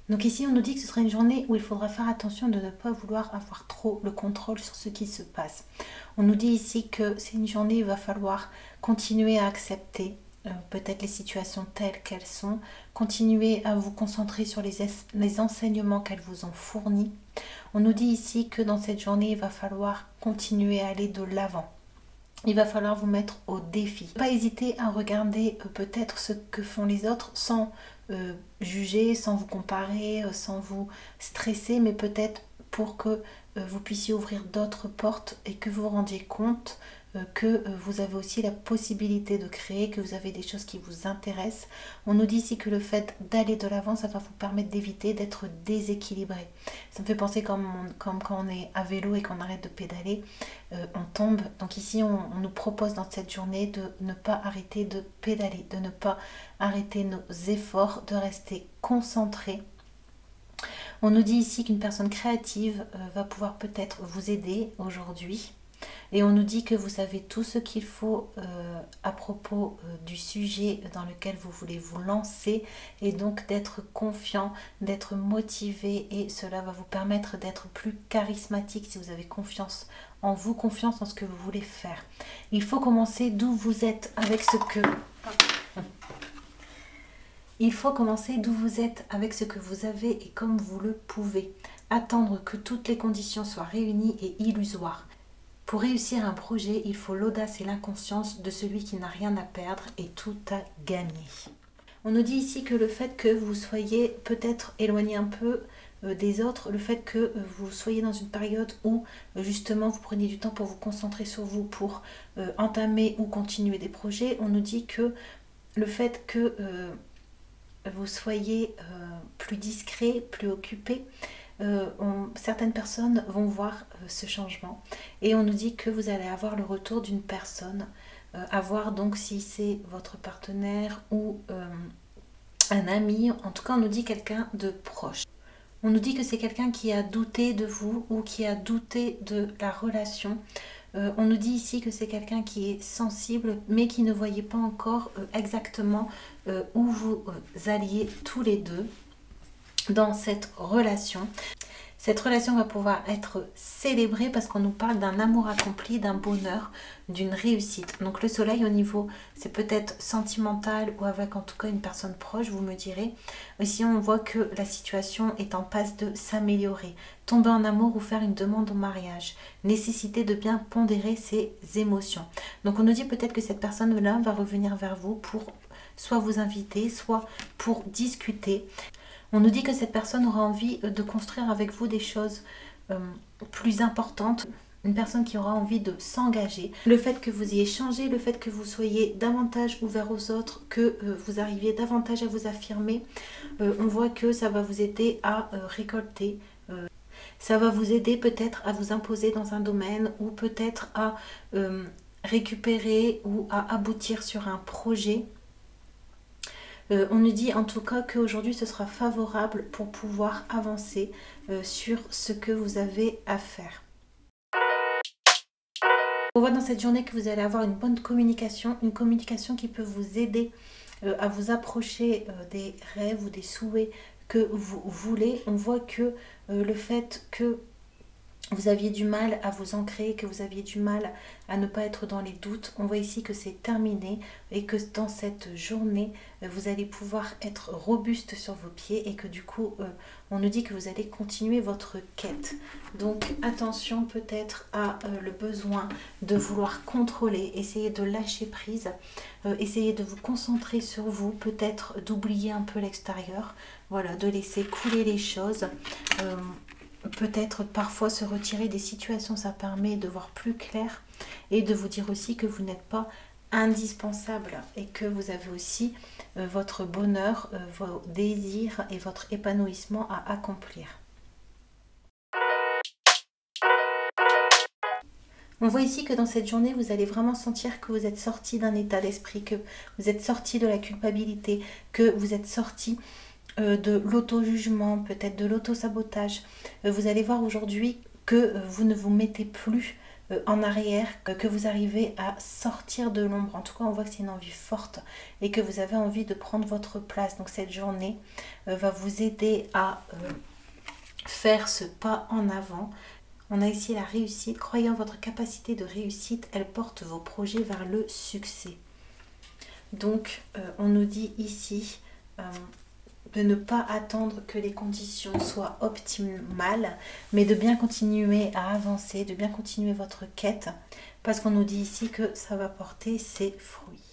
Donc ici, on nous dit que ce sera une journée où il faudra faire attention de ne pas vouloir avoir trop le contrôle sur ce qui se passe. On nous dit ici que c'est une journée où il va falloir continuer à accepter peut-être les situations telles qu'elles sont, continuer à vous concentrer sur les enseignements qu'elles vous ont fournis. On nous dit ici que dans cette journée, il va falloir continuer à aller de l'avant. Il va falloir vous mettre au défi. Pas hésiter à regarder peut-être ce que font les autres sans juger, sans vous comparer, sans vous stresser, mais peut-être pour que vous puissiez ouvrir d'autres portes et que vous vous rendiez compte que vous avez aussi la possibilité de créer, que vous avez des choses qui vous intéressent. On nous dit ici que le fait d'aller de l'avant, ça va vous permettre d'éviter d'être déséquilibré. Ça me fait penser comme quand on est à vélo et qu'on arrête de pédaler, on tombe. Donc ici, on nous propose dans cette journée de ne pas arrêter de pédaler, de ne pas arrêter nos efforts, de rester concentré. On nous dit ici qu'une personne créative va pouvoir peut-être vous aider aujourd'hui. Et on nous dit que vous savez tout ce qu'il faut à propos du sujet dans lequel vous voulez vous lancer et donc d'être confiant, d'être motivé, et cela va vous permettre d'être plus charismatique si vous avez confiance en vous, confiance en ce que vous voulez faire. Il faut commencer d'où vous êtes avec ce que... Il faut commencer d'où vous êtes avec ce que vous avez et comme vous le pouvez. Attendre que toutes les conditions soient réunies est illusoire. Pour réussir un projet, il faut l'audace et l'inconscience de celui qui n'a rien à perdre et tout à gagner. On nous dit ici que le fait que vous soyez peut-être éloigné un peu des autres, le fait que vous soyez dans une période où justement vous preniez du temps pour vous concentrer sur vous, pour entamer ou continuer des projets, on nous dit que le fait que vous soyez plus discret, plus occupé, certaines personnes vont voir ce changement et on nous dit que vous allez avoir le retour d'une personne, à voir donc si c'est votre partenaire ou un ami. En tout cas, on nous dit quelqu'un de proche. On nous dit que c'est quelqu'un qui a douté de vous ou qui a douté de la relation. On nous dit ici que c'est quelqu'un qui est sensible mais qui ne voyait pas encore exactement où vous alliez tous les deux dans cette relation. Cette relation va pouvoir être célébrée parce qu'on nous parle d'un amour accompli, d'un bonheur, d'une réussite. Donc le soleil au niveau, c'est peut-être sentimental ou avec en tout cas une personne proche, vous me direz. Ici on voit que la situation est en passe de s'améliorer. Tomber en amour ou faire une demande en mariage. Nécessité de bien pondérer ses émotions. Donc on nous dit peut-être que cette personne-là va revenir vers vous pour soit vous inviter, soit pour discuter. On nous dit que cette personne aura envie de construire avec vous des choses plus importantes. Une personne qui aura envie de s'engager. Le fait que vous ayez changé, le fait que vous soyez davantage ouvert aux autres, que vous arriviez davantage à vous affirmer, on voit que ça va vous aider à récolter. Ça va vous aider peut-être à vous imposer dans un domaine ou peut-être à récupérer ou à aboutir sur un projet. On nous dit en tout cas qu'aujourd'hui ce sera favorable pour pouvoir avancer sur ce que vous avez à faire. On voit dans cette journée que vous allez avoir une bonne communication, une communication qui peut vous aider à vous approcher des rêves ou des souhaits que vous voulez. On voit que le fait que vous aviez du mal à vous ancrer, que vous aviez du mal à ne pas être dans les doutes. On voit ici que c'est terminé et que dans cette journée, vous allez pouvoir être robuste sur vos pieds et que du coup, on nous dit que vous allez continuer votre quête. Donc attention peut-être à le besoin de vouloir contrôler, essayer de lâcher prise, essayer de vous concentrer sur vous, peut-être d'oublier un peu l'extérieur, voilà, de laisser couler les choses. Peut-être parfois se retirer des situations, ça permet de voir plus clair et de vous dire aussi que vous n'êtes pas indispensable et que vous avez aussi votre bonheur, vos désirs et votre épanouissement à accomplir. On voit ici que dans cette journée, vous allez vraiment sentir que vous êtes sorti d'un état d'esprit, que vous êtes sorti de la culpabilité, que vous êtes sorti de l'auto-jugement, peut-être de l'auto-sabotage. Vous allez voir aujourd'hui que vous ne vous mettez plus en arrière, que vous arrivez à sortir de l'ombre. En tout cas, on voit que c'est une envie forte et que vous avez envie de prendre votre place. Donc cette journée va vous aider à faire ce pas en avant. On a ici la réussite. Croyez en votre capacité de réussite. Elle porte vos projets vers le succès. Donc, on nous dit ici de ne pas attendre que les conditions soient optimales, mais de bien continuer à avancer, de bien continuer votre quête, parce qu'on nous dit ici que ça va porter ses fruits.